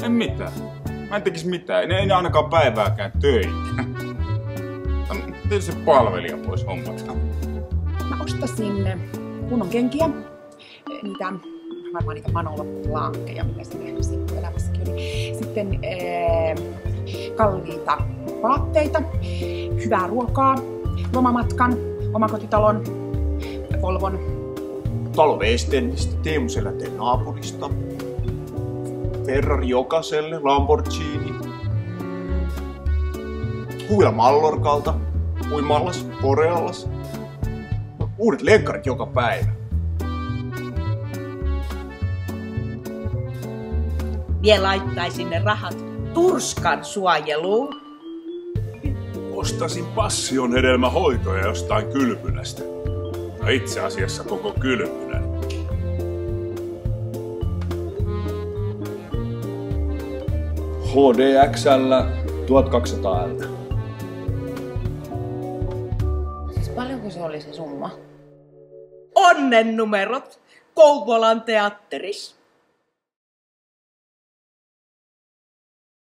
En mitään. Mä en tekis mitään. En ainakaan päivääkään töitä. Tietysti palvelija pois hommata. Mä ostasin kunnon kenkiä. Niitä, varmaan niitä Manolo-lankkeja, mitä siinä elämässäkin oli. Sitten kalliita vaatteita, hyvää ruokaa, lomamatkan, omakotitalon, Volvon. Talo Westendistä, Teemu Selänteen naapurista. Ferrari jokaiselle, Lamborghini. Huvila Mallorcalta, uimallas, Borealas. Uudet lenkkarit joka päivä. Vie laittaisin ne rahat turskan suojeluun. Ostasin passion hedelmähoitoja jostain kylpylästä. No itse asiassa koko kylpylän. HDXL 1200L. Siis paljonko se oli se summa? Onnennumerot Kouvolan teatterissa.